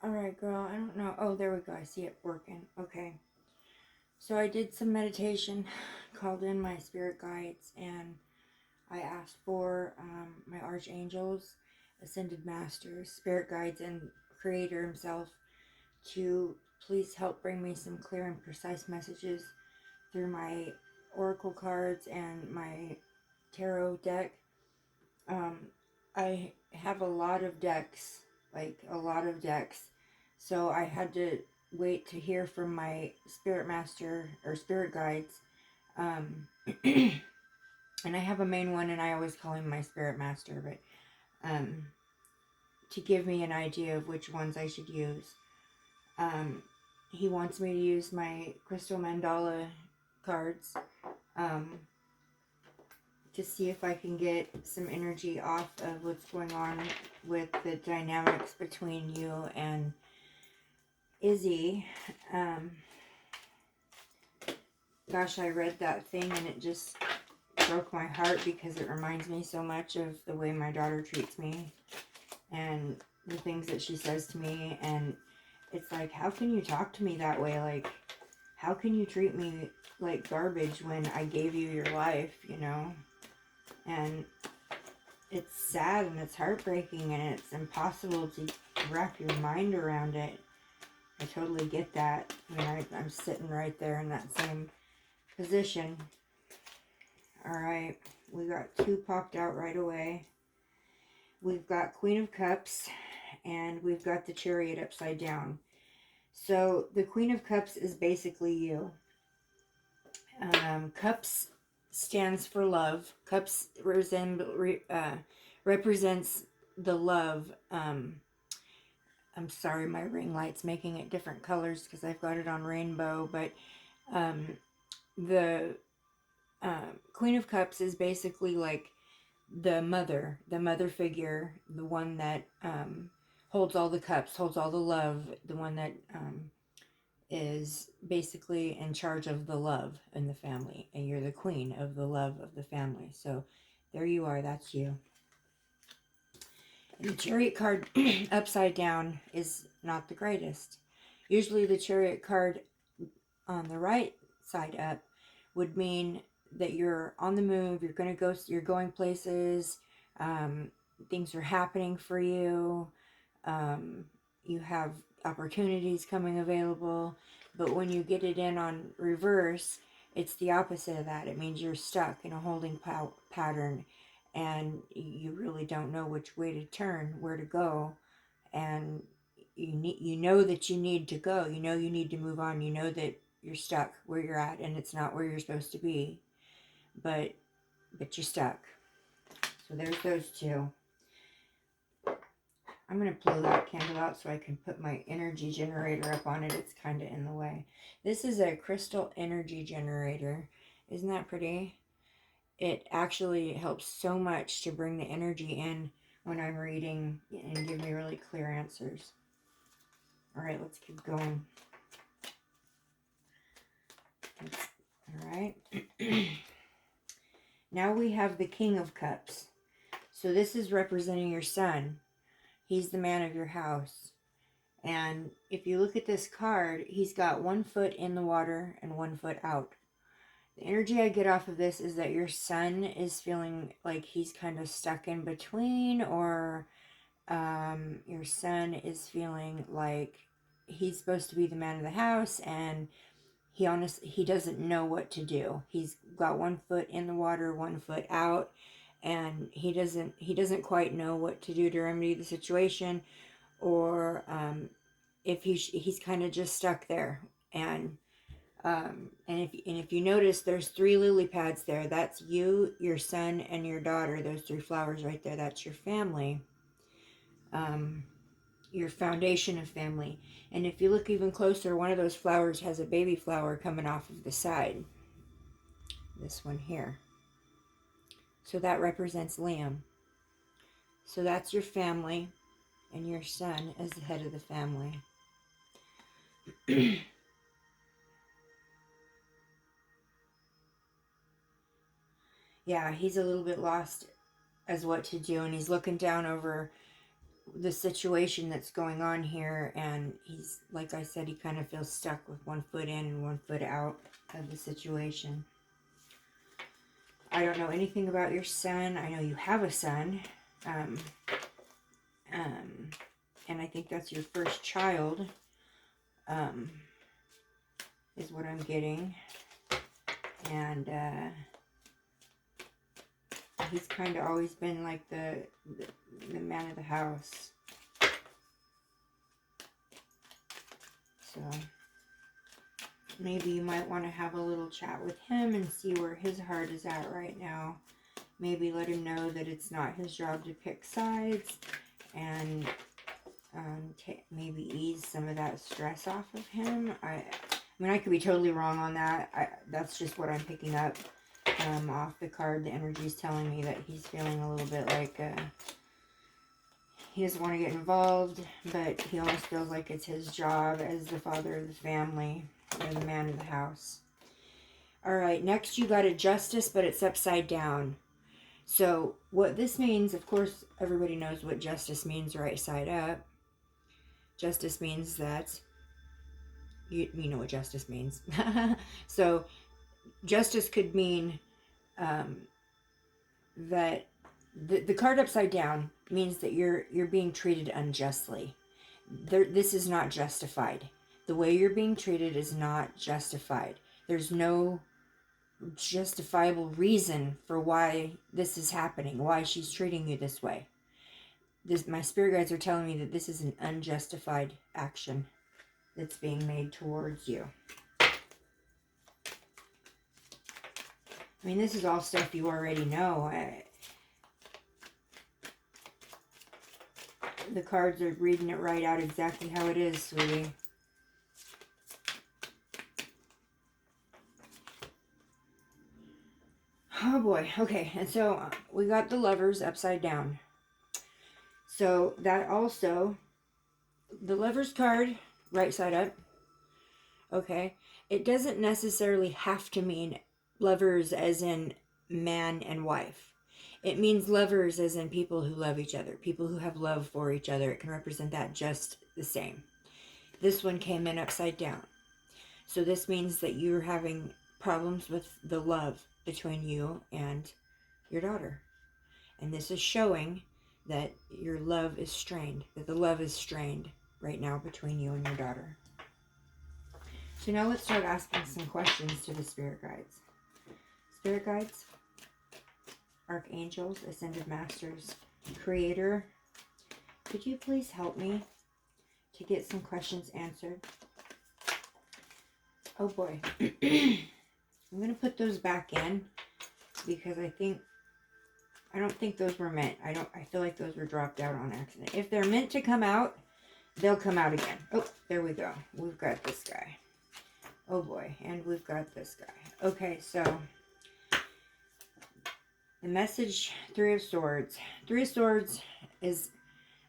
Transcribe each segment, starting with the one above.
Alright, girl, I don't know. Oh, there we go. I see it working. Okay. So I did some meditation, called in my spirit guides, and I asked for my archangels, ascended masters, spirit guides, and creator himself to please help bring me some clear and precise messages through my oracle cards and my tarot deck. Um, I have a lot of decks, like a lot of decks. So I had to wait to hear from my spirit master or spirit guides. Um, and I have a main one, and I always call him my spirit master, but to give me an idea of which ones I should use. Um, he wants me to use my crystal mandala cards. Um, to see if I can get some energy off of what's going on with the dynamics between you and Izzy. Um, Gosh, I read that thing and it just broke my heart because it reminds me so much of the way my daughter treats me and the things that she says to me. And it's like, how can you talk to me that way? Like, how can you treat me like garbage when I gave you your life, you know? And it's sad and it's heartbreaking and it's impossible to wrap your mind around it. I totally get that. I mean, I'm sitting right there in that same position. Alright, we got two popped out right away. We've got Queen of Cups and we've got the Chariot upside down. So the Queen of Cups is basically you. Cups stands for love. Cups represents the love. I'm sorry, my ring light's making it different colors because I've got it on rainbow. But the Queen of Cups is basically like the mother figure, the one that holds all the cups, holds all the love, the one that is basically in charge of the love in the family, and you're the queen of the love of the family. So there you are, that's you. And the Chariot card upside down is not the greatest. Usually the Chariot card on the right side up would mean that you're on the move, you're going places, things are happening for you, you have opportunities coming available. But when you get it in on reverse, it's the opposite of that. It means you're stuck in a holding pattern and you really don't know which way to turn, where to go, and you know that you need to go. You know you need to move on. You know that you're stuck where you're at and it's not where you're supposed to be. But you're stuck. So there's those two. I'm going to blow that candle out so I can put my energy generator up on it. It's kind of in the way. This is a crystal energy generator. Isn't that pretty? It actually helps so much to bring the energy in when I'm reading and give me really clear answers. All right, let's keep going. All right. Now we have the King of Cups. So this is representing your son. He's the man of your house. And if you look at this card, he's got 1 foot in the water and 1 foot out. The energy I get off of this is that your son is feeling like he's kind of stuck in between, or your son is feeling like he's supposed to be the man of the house and he doesn't know what to do. He's got 1 foot in the water, 1 foot out, and he doesn't quite know what to do to remedy the situation, or if he's kind of just stuck there. And if you notice, there's 3 lily pads there. That's you, your son, and your daughter. Those 3 flowers right there. That's your family. Your foundation of family. And if you look even closer, one of those flowers has a baby flower coming off of the side. This one here. So that represents Liam. So that's your family, and your son is the head of the family. Yeah, he's a little bit lost as what to do, and he's looking down over the situation that's going on here, and he's, like I said, he kind of feels stuck with one foot in and one foot out of the situation. I don't know anything about your son. I know you have a son, and I think that's your first child, is what I'm getting. And he's kind of always been like the man of the house. So maybe you might want to have a little chat with him and see where his heart is at right now. Maybe let him know that it's not his job to pick sides, and maybe ease some of that stress off of him. I mean, I could be totally wrong on that. That's just what I'm picking up off the card. The energy is telling me that he's feeling a little bit like he doesn't want to get involved, but he almost feels like it's his job as the father of the family, or the man of the house. All right, next you got a justice, but it's upside down. So what this means, of course, everybody knows what justice means, right side up. Justice means that, you know what justice means. So justice could mean that the card upside down means that you're being treated unjustly. This is not justified. The way you're being treated is not justified. There's no justifiable reason for why this is happening, why she's treating you this way. My spirit guides are telling me that this is an unjustified action that's being made towards you. I mean, this is all stuff you already know. The cards are reading it right out exactly how it is, sweetie. Oh boy. Okay, and so we got the Lovers upside down. So that also, the Lovers card, right side up. Okay, it doesn't necessarily have to mean lovers as in man and wife. It means lovers as in people who love each other, people who have love for each other. It can represent that just the same. This one came in upside down. So this means that you're having problems with the love between you and your daughter. And this is showing that your love is strained, that the love is strained right now between you and your daughter. So now let's start asking some questions to the spirit guides. Spirit guides, archangels, ascended masters, creator, could you please help me to get some questions answered? Oh boy. I'm going to put those back in because I don't think those were meant. I feel like those were dropped out on accident. If they're meant to come out, they'll come out again. Oh, there we go. We've got this guy. Oh boy, and we've got this guy. Okay, so the message, Three of Swords. Three of Swords is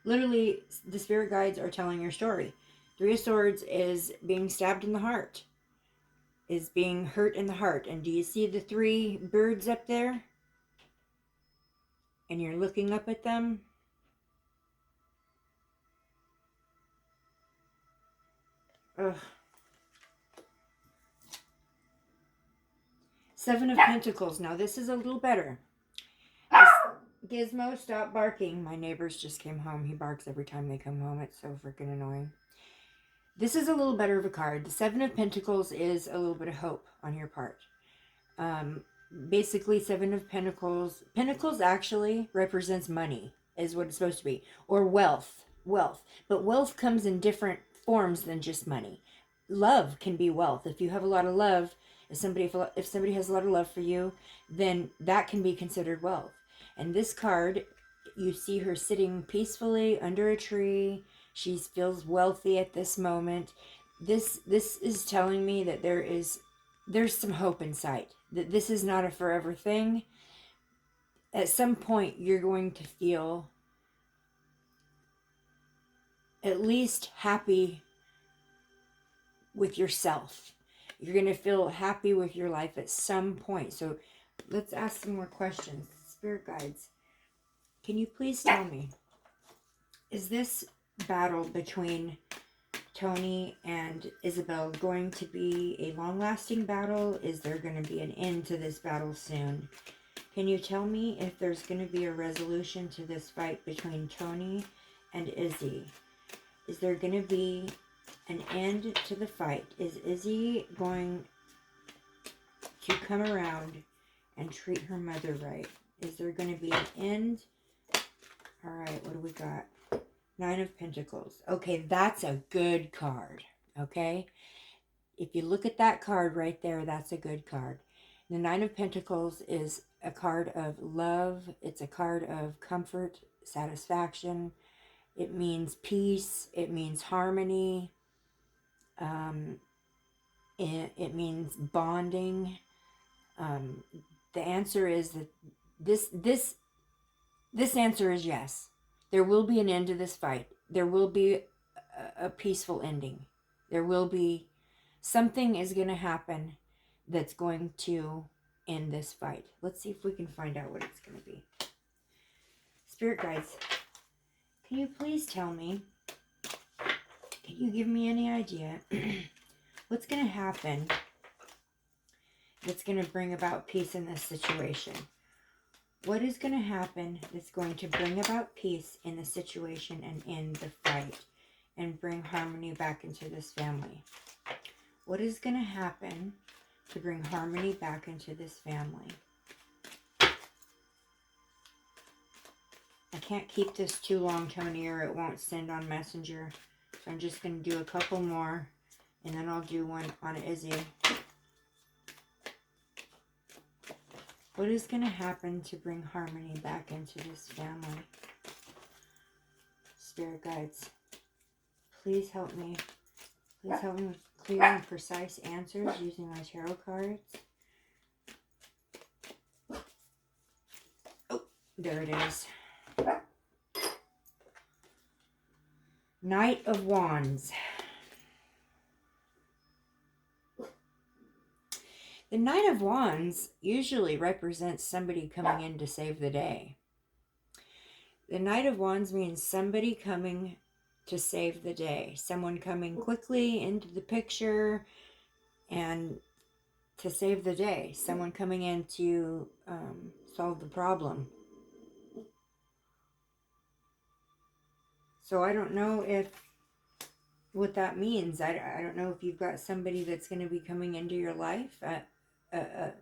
literally, the spirit guides are telling your story. Three of Swords is being stabbed in the heart, is being hurt in the heart. And do you see the three birds up there? And you're looking up at them. Ugh. Seven of Pentacles. Now this is a little better. Gizmo, stop barking. My neighbors just came home. He barks every time they come home. It's so freaking annoying. This is a little better of a card. The Seven of Pentacles is a little bit of hope on your part. Basically, Seven of Pentacles. Pentacles actually represents money, is what it's supposed to be. Or wealth. Wealth. But wealth comes in different forms than just money. Love can be wealth. If you have a lot of love, if somebody has a lot of love for you, then that can be considered wealth. And this card, you see her sitting peacefully under a tree. She feels wealthy at this moment. This is telling me that there's some hope in sight. That this is not a forever thing. At some point, you're going to feel at least happy with yourself. You're going to feel happy with your life at some point. So let's ask some more questions. Spirit guides, can you please tell me Is this battle between Tony and Isabel going to be a long-lasting battle? Is there going to be an end to this battle soon? Can you tell me if there's going to be a resolution to this fight between Tony and Izzy? Is there going to be an end to the fight? Is Izzy going to come around and treat her mother right? Is there going to be an end? All right, what do we got? Nine of Pentacles. Okay, that's a good card, okay? If you look at that card right there, that's a good card. The Nine of Pentacles is a card of love. It's a card of comfort, satisfaction. It means peace. It means harmony. It means bonding. The answer is that this answer is yes. There will be an end to this fight. There will be a peaceful ending. There will be something is going to happen that's going to end this fight. Let's see if we can find out what it's going to be. Spirit guides, can you please tell me, can you give me any idea what's going to happen that's going to bring about peace in this situation? What is going to happen that's going to bring about peace in the situation and end the fight and bring harmony back into this family? What is going to happen to bring harmony back into this family? I can't keep this too long, Tony, or it won't send on Messenger. So I'm just going to do a couple more, and then I'll do one on Izzy. What is going to happen to bring harmony back into this family? Spirit guides, please help me. Please help me with clear and precise answers using my tarot cards. Oh, there it is. Knight of Wands. The Knight of Wands usually represents somebody coming in to save the day. The Knight of Wands means somebody coming to save the day. Someone coming quickly into the picture and to save the day. Someone coming in to solve the problem. So I don't know what that means. I don't know if you've got somebody that's going to be coming into your life, a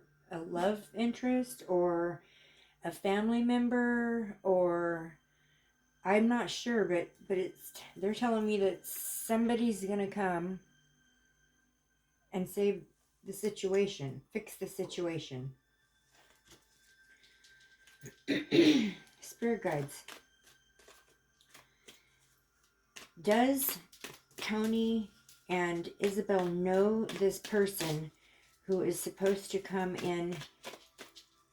love interest or a family member, or I'm not sure, but they're telling me that somebody's going to come and save the situation, fix the situation. Spirit guides, does Tony and Isabel know this person who is supposed to come in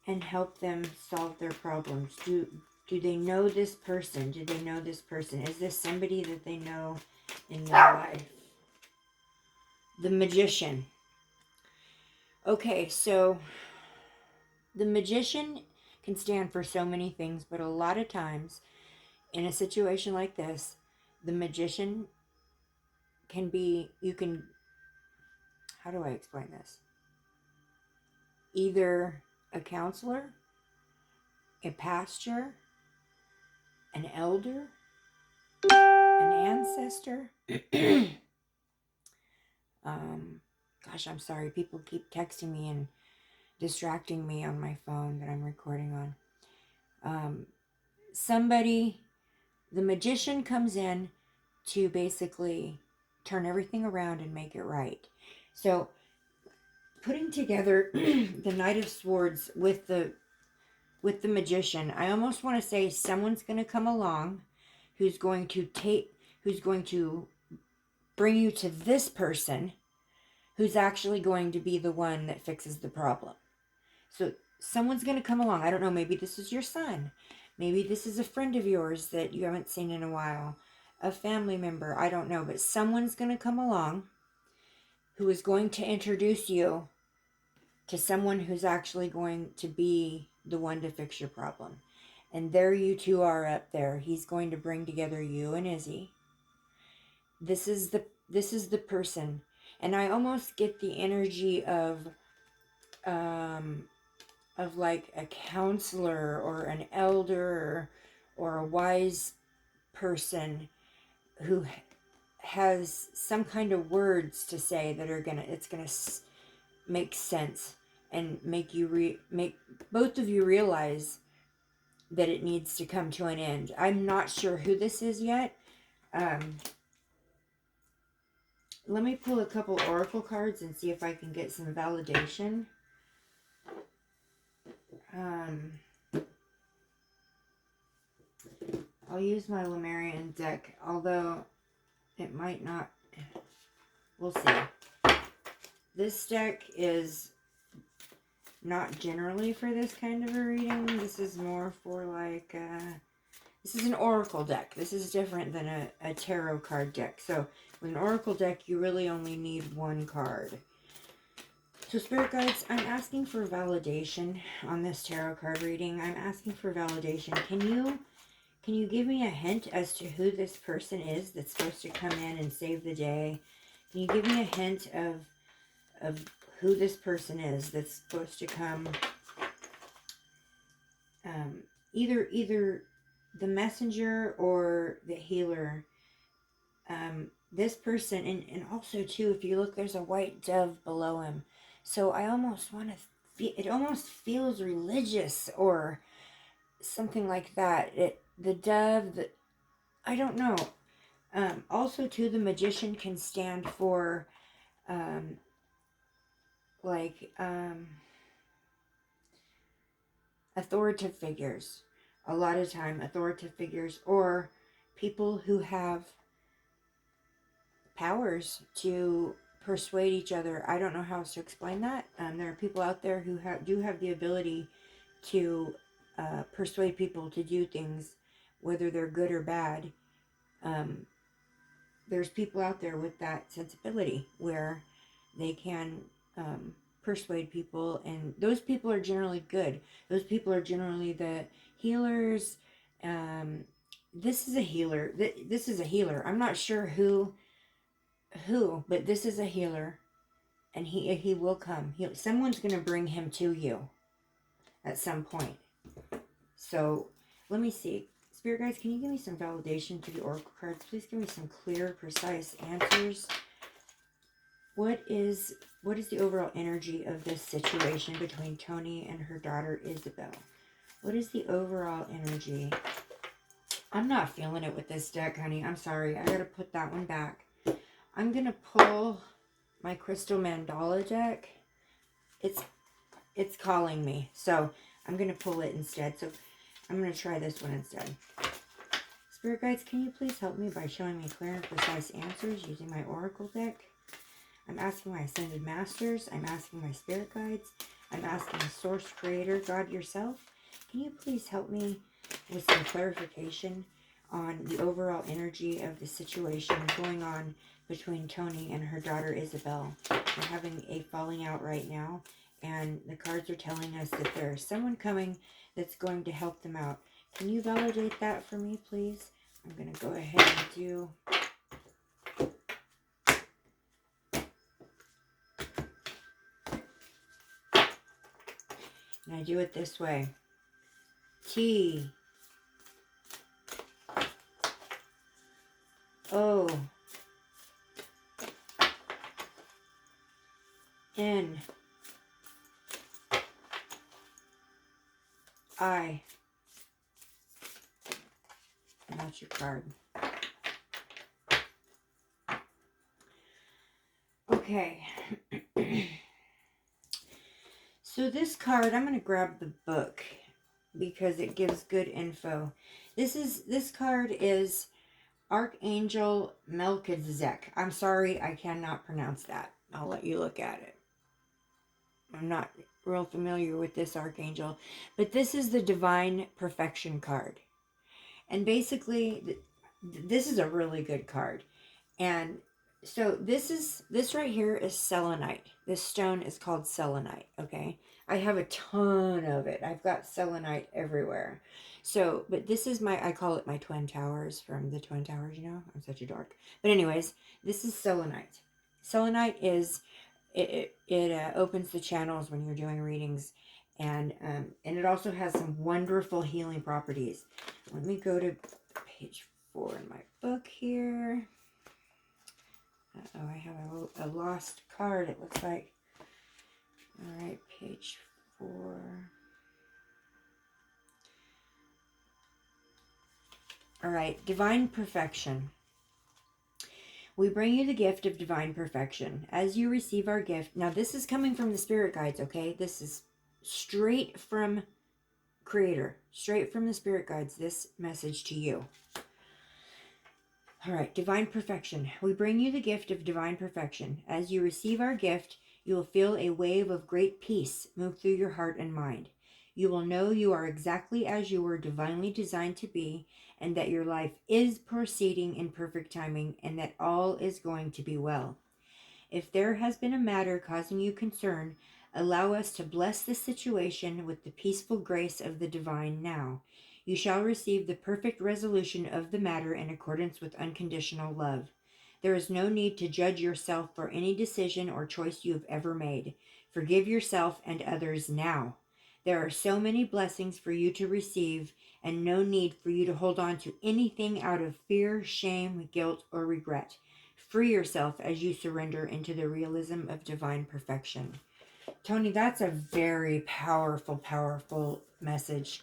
and help them solve their problems? Do they know this person? Do they know this person? Is this somebody that they know in their life? The Magician. Okay, so the Magician can stand for so many things, but a lot of times in a situation like this, the Magician can be, how do I explain this? Either a counselor, a pastor, an elder, an ancestor. Gosh, I'm sorry. People keep texting me and distracting me on my phone that I'm recording on. Somebody, the Magician comes in to basically turn everything around and make it right. So putting together the Knight of Swords with the Magician, I almost want to say someone's going to come along who's going to bring you to this person who's actually going to be the one that fixes the problem. So someone's going to come along. I don't know, maybe this is your son. Maybe this is a friend of yours that you haven't seen in a while. A family member, I don't know. But someone's going to come along who is going to introduce you to someone who's actually going to be the one to fix your problem. And there you two are up there. He's going to bring together you and Izzy. This is the person. And I almost get the energy of like a counselor or an elder or a wise person who has some kind of words to say that are it's gonna make sense and make you make both of you realize that it needs to come to an end. I'm not sure who this is yet. Let me pull a couple oracle cards and see if I can get some validation. I'll use my Lemurian deck, although it might not. We'll see. This deck is not generally for this kind of a reading. This is more for like, this is an oracle deck. This is different than a tarot card deck. So with an oracle deck, you really only need one card. So Spirit Guides, I'm asking for validation on this tarot card reading. I'm asking for validation. Can you give me a hint as to who this person is that's supposed to come in and save the day? Can you give me a hint of who this person is that's supposed to come? Either the messenger or the healer. This person, and also too, if you look, there's a white dove below him. So I almost want to, it almost feels religious or something like that. The dove, I don't know. Also too, the magician can stand for, authoritative figures. A lot of time, authoritative figures or people who have powers to persuade each other. I don't know how else to explain that. There are people out there who do have the ability to persuade people to do things, whether they're good or bad. There's people out there with that sensibility where they can persuade people, and those people are generally good. Those people are generally the healers. This is a healer. This is a healer. I'm not sure who, but this is a healer, and he will come. Someone's going to bring him to you at some point. So let me see. Spirit Guides, can you give me some validation to the oracle cards? Please give me some clear, precise answers. What is the overall energy of this situation between Tony and her daughter Isabel? What is the overall energy? I'm not feeling it with this deck, honey. I'm sorry. I got to put that one back. I'm going to pull my Crystal Mandala deck. It's calling me. So I'm going to pull it instead. So I'm going to try this one instead. Spirit Guides, can you please help me by showing me clear and precise answers using my Oracle deck? I'm asking my Ascended Masters. I'm asking my Spirit Guides. I'm asking Source Creator, God yourself. Can you please help me with some clarification on the overall energy of the situation going on between Tony and her daughter Isabel? They're having a falling out right now, and the cards are telling us that there's someone coming that's going to help them out. Can you validate that for me, please? I'm going to go ahead and do... And I do it this way. T. O. N. I. And that's your card. Okay. So this card, I'm going to grab the book because it gives good info. This card is Archangel Melchizedek. I'm sorry, I cannot pronounce that. I'll let you look at it. I'm not real familiar with this archangel, but this is the Divine Perfection card. And basically, this is a really good card. And So this right here is selenite. This stone is called selenite, okay? I have a ton of it. I've got selenite everywhere. So, but this is I call it my Twin Towers from the Twin Towers, you know? I'm such a dork. But anyways, this is selenite. Selenite is, it opens the channels when you're doing readings, and it also has some wonderful healing properties. Let me go to page 4 in my book here. Oh, I have a lost card, it looks like. All right, page 4. All right, divine perfection. We bring you the gift of divine perfection. As you receive our gift, now this is coming from the spirit guides, okay? This is straight from Creator, straight from the spirit guides, this message to you. All right, divine perfection. We bring you the gift of divine perfection. As you receive our gift, you will feel a wave of great peace move through your heart and mind. You will know you are exactly as you were divinely designed to be, and that your life is proceeding in perfect timing, and that all is going to be well. If there has been a matter causing you concern, allow us to bless the situation with the peaceful grace of the divine now. You shall receive the perfect resolution of the matter in accordance with unconditional love. There is no need to judge yourself for any decision or choice you have ever made. Forgive yourself and others now. There are so many blessings for you to receive, and no need for you to hold on to anything out of fear, shame, guilt, or regret. Free yourself as you surrender into the realism of divine perfection. Tony, that's a very powerful, powerful message.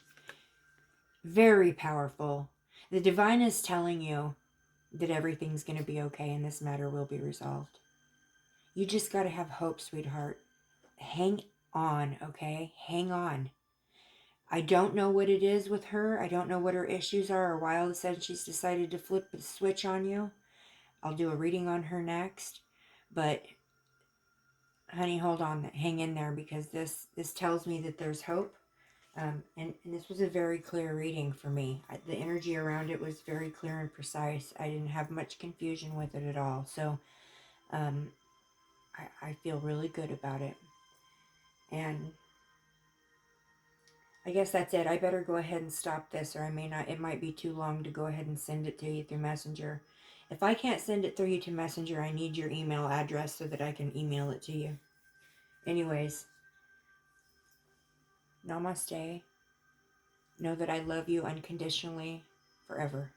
Very powerful. The divine is telling you that everything's going to be okay and this matter will be resolved. You just got to have hope, sweetheart. Hang on, okay? Hang on. I don't know what it is with her. I don't know what her issues are or why all of a sudden she's decided to flip the switch on you. I'll do a reading on her next. But honey, hold on, hang in there, because this tells me that there's hope. And this was a very clear reading for me. The energy around it was very clear and precise. I didn't have much confusion with it at all. So I feel really good about it. And I guess that's it. I better go ahead and stop this, or I may not. It might be too long to go ahead and send it to you through Messenger. If I can't send it through you to Messenger, I need your email address so that I can email it to you. Anyways, namaste. Know that I love you unconditionally forever.